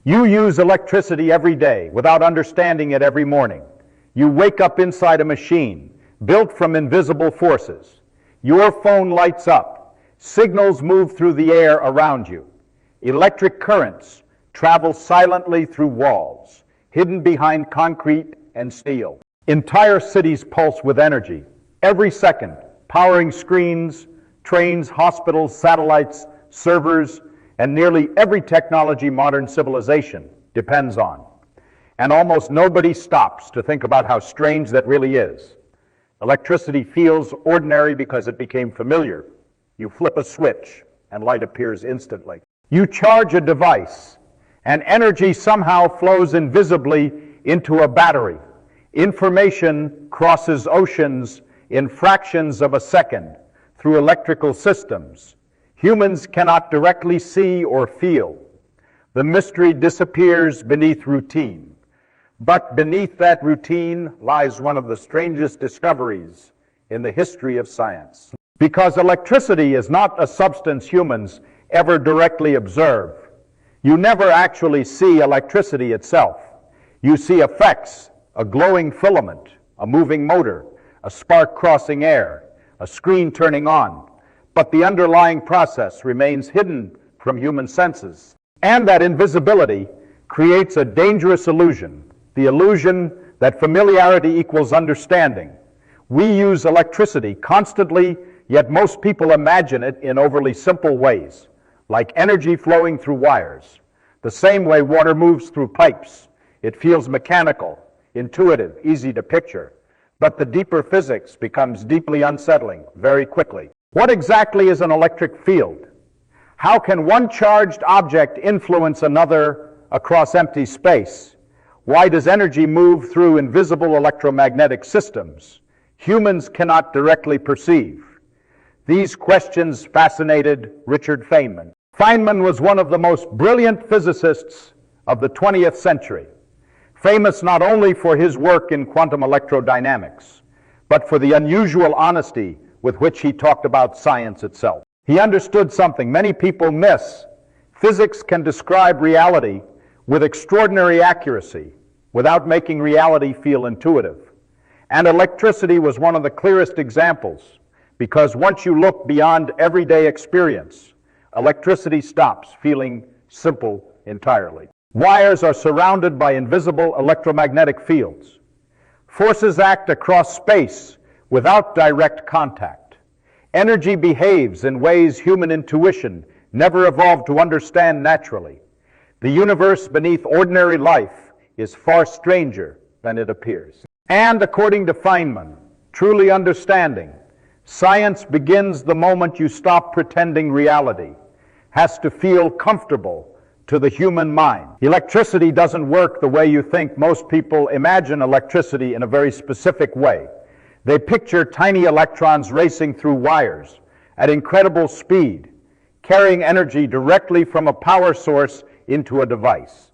You use electricity every day without understanding it every morning. You wake up inside a machine built from invisible forces. Your phone lights up. Signals move through the air around you. Electric currents travel silently through walls, hidden behind concrete and steel. Entire cities pulse with energy, every second, powering screens, trains, hospitals, satellites, servers, and nearly every technology modern civilization depends on. And almost nobody stops to think about how strange that really is. Electricity feels ordinary because it became familiar. You flip a switch and light appears instantly. You charge a device and energy somehow flows invisibly into a battery. Information crosses oceans in fractions of a second through electrical systems. Humans cannot directly see or feel. The mystery disappears beneath routine. But beneath that routine lies one of the strangest discoveries in the history of science. Because electricity is not a substance humans ever directly observe. You never actually see electricity itself. You see effects, a glowing filament, a moving motor, a spark crossing air, a screen turning on. But the underlying process remains hidden from human senses. And that invisibility creates a dangerous illusion, the illusion that familiarity equals understanding. We use electricity constantly, yet most people imagine it in overly simple ways, like energy flowing through wires. The same way water moves through pipes. It feels mechanical, intuitive, easy to picture. But the deeper physics becomes deeply unsettling very quickly. What exactly is an electric field? How can one charged object influence another across empty space? Why does energy move through invisible electromagnetic systems humans cannot directly perceive? These questions fascinated Richard Feynman. Feynman was one of the most brilliant physicists of the 20th century, famous not only for his work in quantum electrodynamics, but for the unusual honesty with which he talked about science itself. He understood something many people miss. Physics can describe reality with extraordinary accuracy without making reality feel intuitive. And electricity was one of the clearest examples, because once you look beyond everyday experience, electricity stops feeling simple entirely. Wires are surrounded by invisible electromagnetic fields. Forces act across space without direct contact. Energy behaves in ways human intuition never evolved to understand naturally. The universe beneath ordinary life is far stranger than it appears. And according to Feynman, truly understanding, science begins the moment you stop pretending reality has to feel comfortable to the human mind. Electricity doesn't work the way you think. Most people imagine electricity in a very specific way. They picture tiny electrons racing through wires at incredible speed, carrying energy directly from a power source into a device.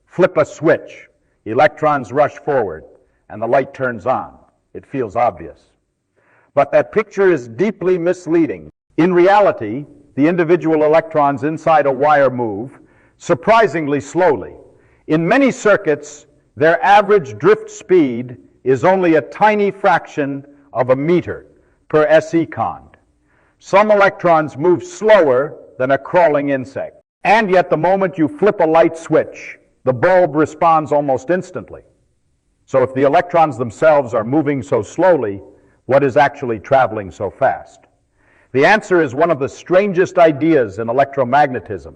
Flip a switch, electrons rush forward, and the light turns on. It feels obvious. But that picture is deeply misleading. In reality, the individual electrons inside a wire move surprisingly slowly. In many circuits, their average drift speed is only a tiny fraction of a meter per second. Some electrons move slower than a crawling insect. And yet the moment you flip a light switch, the bulb responds almost instantly. So if the electrons themselves are moving so slowly, what is actually traveling so fast? The answer is one of the strangest ideas in electromagnetism.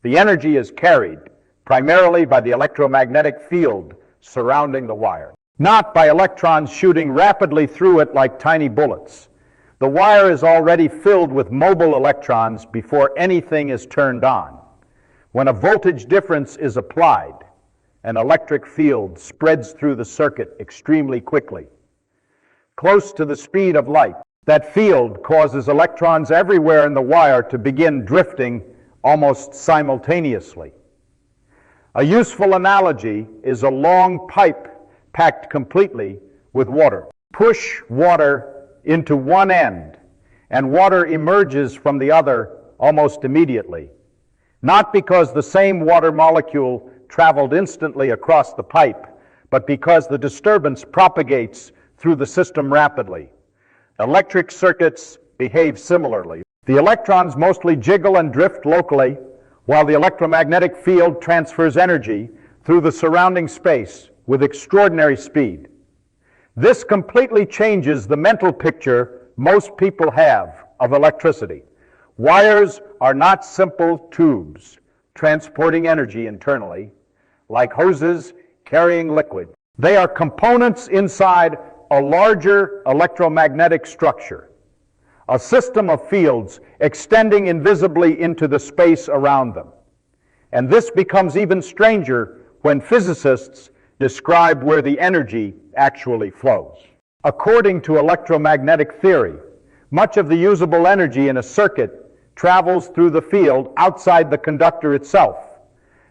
The energy is carried primarily by the electromagnetic field surrounding the wire, not by electrons shooting rapidly through it like tiny bullets. The wire is already filled with mobile electrons before anything is turned on. When a voltage difference is applied, an electric field spreads through the circuit extremely quickly, close to the speed of light. That field causes electrons everywhere in the wire to begin drifting almost simultaneously. A useful analogy is a long pipe packed completely with water. Push water into one end, and water emerges from the other almost immediately. not because the same water molecule traveled instantly across the pipe, but because the disturbance propagates through the system rapidly. Electric circuits behave similarly. The electrons mostly jiggle and drift locally, while the electromagnetic field transfers energy through the surrounding space with extraordinary speed. This completely changes the mental picture most people have of electricity. Wires are not simple tubes transporting energy internally, like hoses carrying liquid. They are components inside a larger electromagnetic structure, a system of fields extending invisibly into the space around them. And this becomes even stranger when physicists describe where the energy actually flows. According to electromagnetic theory, much of the usable energy in a circuit travels through the field outside the conductor itself.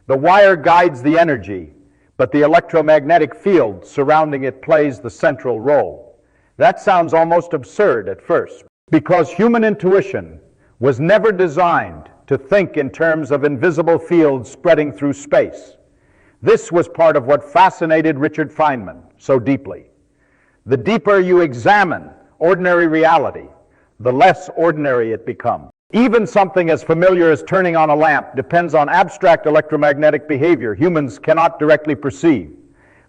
The wire guides the energy, but the electromagnetic field surrounding it plays the central role. That sounds almost absurd at first, because human intuition was never designed to think in terms of invisible fields spreading through space. This was part of what fascinated Richard Feynman so deeply. The deeper you examine ordinary reality, the less ordinary it becomes. Even something as familiar as turning on a lamp depends on abstract electromagnetic behavior humans cannot directly perceive.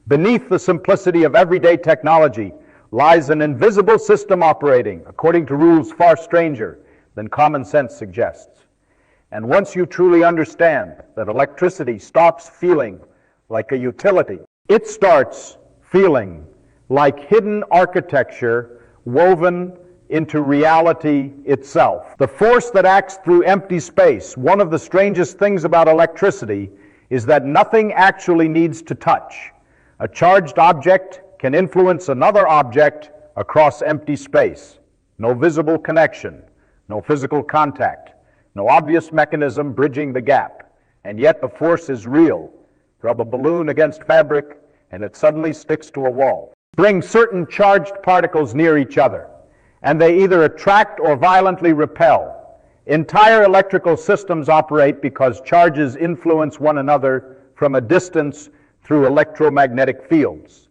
Beneath the simplicity of everyday technology lies an invisible system operating according to rules far stranger than common sense suggests. And once you truly understand that electricity stops feeling like a utility, it starts feeling like hidden architecture woven into reality itself. The force that acts through empty space. One of the strangest things about electricity is that nothing actually needs to touch. A charged object can influence another object across empty space. No visible connection, no physical contact, no obvious mechanism bridging the gap. And yet the force is real. Rub a balloon against fabric and it suddenly sticks to a wall. Bring certain charged particles near each other, and they either attract or violently repel. Entire electrical systems operate because charges influence one another from a distance through electromagnetic fields.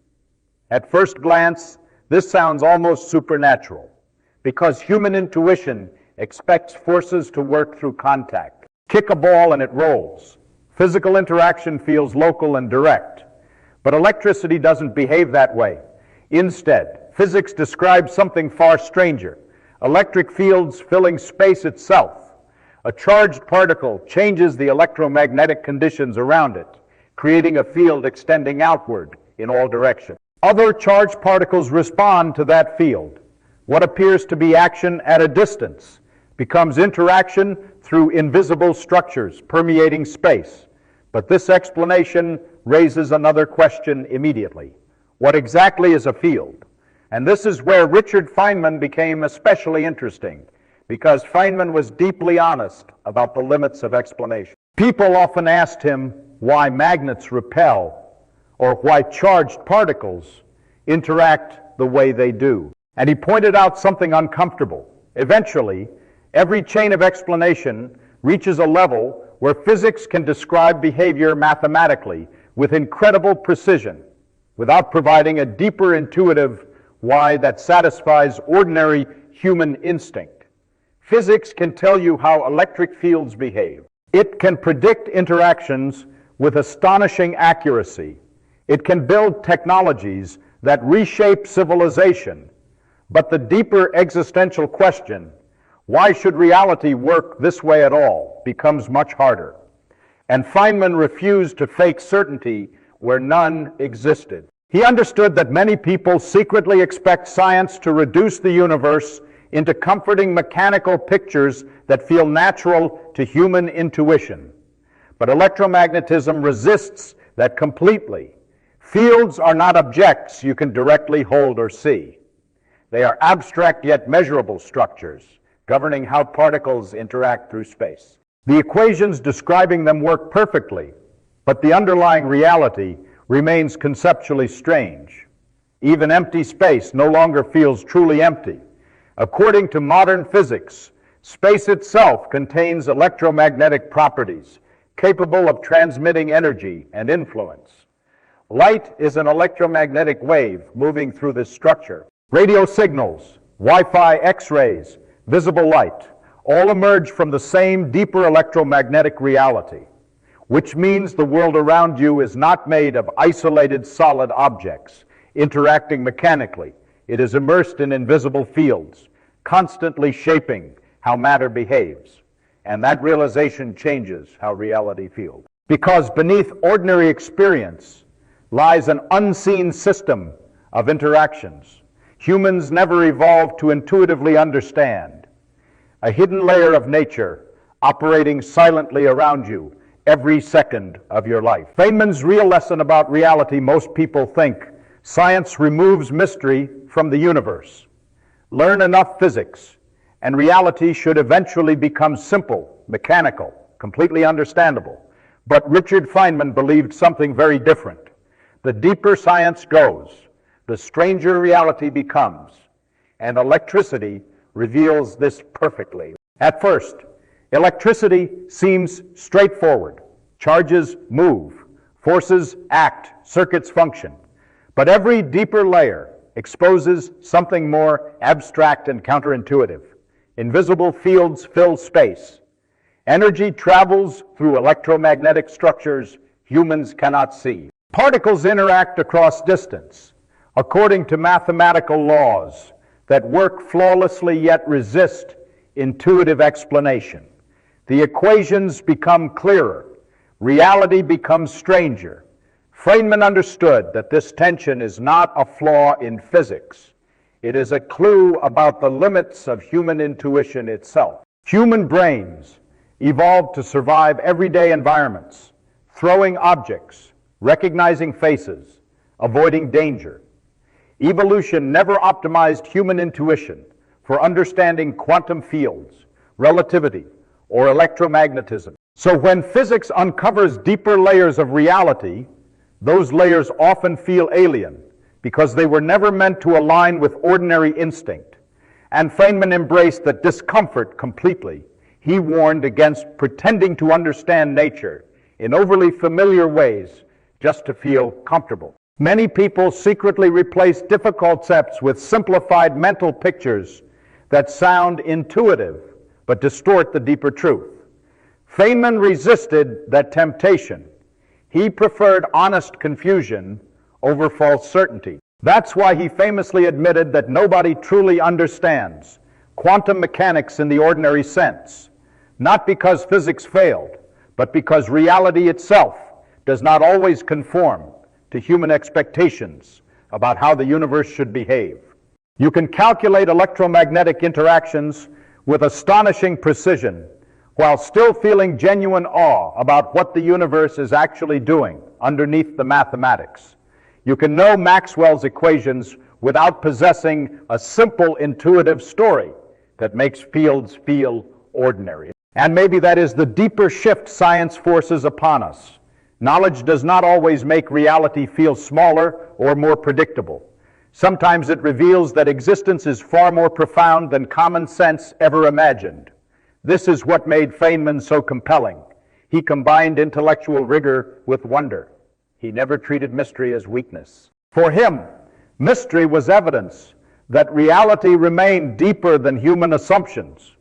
At first glance, this sounds almost supernatural, because human intuition expects forces to work through contact. Kick a ball and it rolls. Physical interaction feels local and direct. But electricity doesn't behave that way. Instead, physics describes something far stranger. Electric fields filling space itself. A charged particle changes the electromagnetic conditions around it, creating a field extending outward in all directions. Other charged particles respond to that field. What appears to be action at a distance becomes interaction through invisible structures permeating space. But this explanation raises another question immediately. What exactly is a field? And this is where Richard Feynman became especially interesting, because Feynman was deeply honest about the limits of explanation. People often asked him why magnets repel, or why charged particles interact the way they do. And he pointed out something uncomfortable. Eventually, every chain of explanation reaches a level where physics can describe behavior mathematically with incredible precision, without providing a deeper intuitive why that satisfies ordinary human instinct. Physics can tell you how electric fields behave. It can predict interactions with astonishing accuracy. It can build technologies that reshape civilization. But the deeper existential question, why should reality work this way at all, becomes much harder. And Feynman refused to fake certainty where none existed. He understood that many people secretly expect science to reduce the universe into comforting mechanical pictures that feel natural to human intuition. But electromagnetism resists that completely. Fields are not objects you can directly hold or see. They are abstract yet measurable structures governing how particles interact through space. The equations describing them work perfectly, but the underlying reality remains conceptually strange. Even empty space no longer feels truly empty. According to modern physics, Space itself contains electromagnetic properties capable of transmitting energy and influence. Light is an electromagnetic wave moving through this structure. Radio signals, Wi-Fi, X-rays, visible light, all emerge from the same deeper electromagnetic reality, which means the world around you is not made of isolated solid objects interacting mechanically. It is immersed in invisible fields, constantly shaping how matter behaves. And that realization changes how reality feels. Because beneath ordinary experience lies an unseen system of interactions humans never evolved to intuitively understand, a hidden layer of nature operating silently around you every second of your life. Feynman's real lesson about reality: most people think science removes mystery from the universe. Learn enough physics, and reality should eventually become simple, mechanical, completely understandable. But Richard Feynman believed something very different. The deeper science goes, the stranger reality becomes, and electricity reveals this perfectly. At first, electricity seems straightforward. Charges move, forces act, circuits function. But every deeper layer exposes something more abstract and counterintuitive. Invisible fields fill space. Energy travels through electromagnetic structures humans cannot see. Particles interact across distance according to mathematical laws that work flawlessly yet resist intuitive explanation. The equations become clearer. Reality becomes stranger. Feynman understood that this tension is not a flaw in physics. It is a clue about the limits of human intuition itself. Human brains evolved to survive everyday environments, throwing objects, recognizing faces, avoiding danger. Evolution never optimized human intuition for understanding quantum fields, relativity, or electromagnetism. So when physics uncovers deeper layers of reality, those layers often feel alien because they were never meant to align with ordinary instinct. And Feynman embraced that discomfort completely. He warned against pretending to understand nature in overly familiar ways just to feel comfortable. Many people secretly replace difficult concepts with simplified mental pictures that sound intuitive but distort the deeper truth. Feynman resisted that temptation. He preferred honest confusion over false certainty. That's why he famously admitted that nobody truly understands quantum mechanics in the ordinary sense, not because physics failed, but because reality itself does not always conform to human expectations about how the universe should behave. You can calculate electromagnetic interactions with astonishing precision while still feeling genuine awe about what the universe is actually doing underneath the mathematics. You can know Maxwell's equations without possessing a simple intuitive story that makes fields feel ordinary. And maybe that is the deeper shift science forces upon us. Knowledge does not always make reality feel smaller or more predictable. Sometimes it reveals that existence is far more profound than common sense ever imagined. This is what made Feynman so compelling. He combined intellectual rigor with wonder. He never treated mystery as weakness. For him, mystery was evidence that reality remained deeper than human assumptions.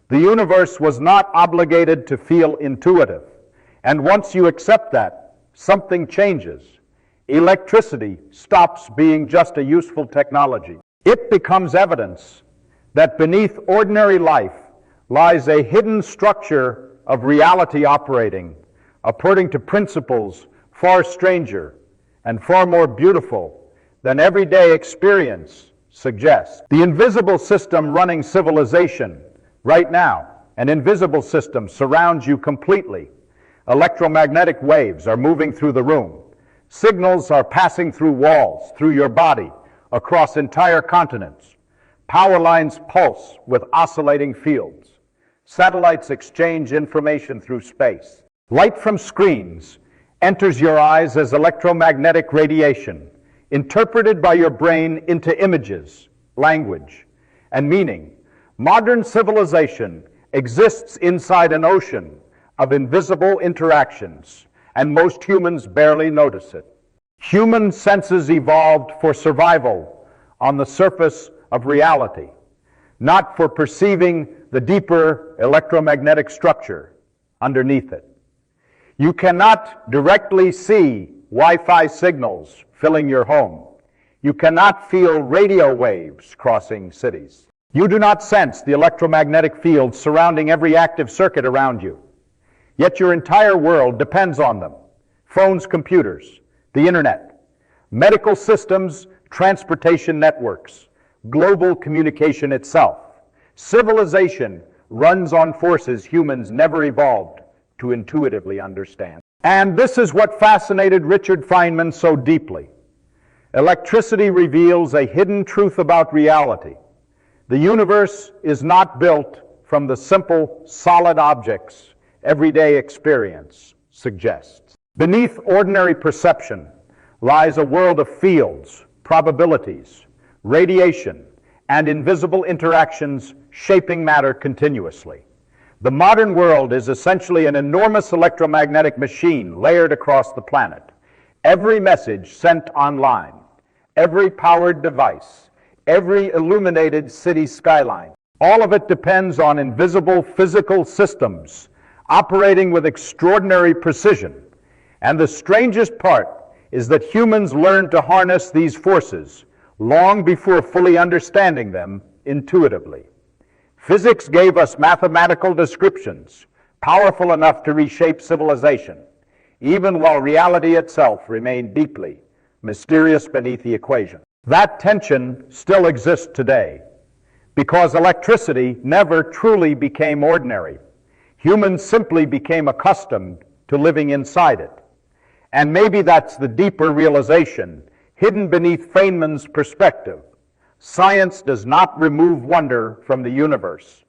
The universe was not obligated to feel intuitive. And once you accept that, something changes. Electricity stops being just a useful technology. It becomes evidence that beneath ordinary life lies a hidden structure of reality operating according to principles far stranger and far more beautiful than everyday experience suggests. The invisible system running civilization right now, an invisible system surrounds you completely. Electromagnetic waves are moving through the room. Signals are passing through walls, through your body, across entire continents. Power lines pulse with oscillating fields. Satellites exchange information through space. Light from screens enters your eyes as electromagnetic radiation, interpreted by your brain into images, language, and meaning. Modern civilization exists inside an ocean of invisible interactions, and most humans barely notice it. Human senses evolved for survival on the surface of reality, not for perceiving the deeper electromagnetic structure underneath it. You cannot directly see Wi-Fi signals filling your home. You cannot feel radio waves crossing cities. You do not sense the electromagnetic field surrounding every active circuit around you. Yet your entire world depends on them. Phones, computers, the internet, medical systems, transportation networks, global communication itself. Civilization runs on forces humans never evolved to intuitively understand. And this is what fascinated Richard Feynman so deeply. Electricity reveals a hidden truth about reality. The universe is not built from the simple, solid objects everyday experience suggests. Beneath ordinary perception lies a world of fields, probabilities, radiation, and invisible interactions shaping matter continuously. The modern world is essentially an enormous electromagnetic machine layered across the planet. Every message sent online, every powered device, every illuminated city skyline, all of it depends on invisible physical systems operating with extraordinary precision. And the strangest part is that humans learned to harness these forces long before fully understanding them intuitively. Physics gave us mathematical descriptions powerful enough to reshape civilization, even while reality itself remained deeply mysterious beneath the equation. That tension still exists today because electricity never truly became ordinary. Humans simply became accustomed to living inside it. And maybe that's the deeper realization hidden beneath Feynman's perspective. Science does not remove wonder from the universe.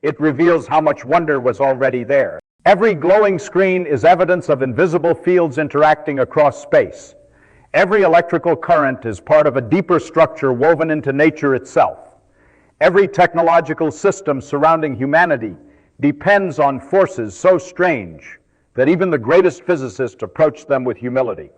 It reveals how much wonder was already there. Every glowing screen is evidence of invisible fields interacting across space. Every electrical current is part of a deeper structure woven into nature itself. Every technological system surrounding humanity depends on forces so strange that even the greatest physicists approach them with humility.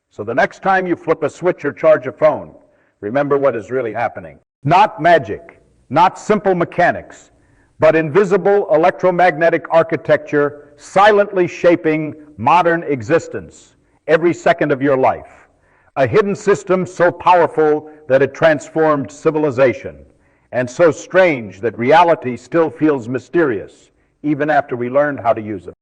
So the next time you flip a switch or charge a phone, remember what is really happening. Not magic, not simple mechanics, but invisible electromagnetic architecture silently shaping modern existence every second of your life. A hidden system so powerful that it transformed civilization, and so strange that reality still feels mysterious even after we learned how to use it.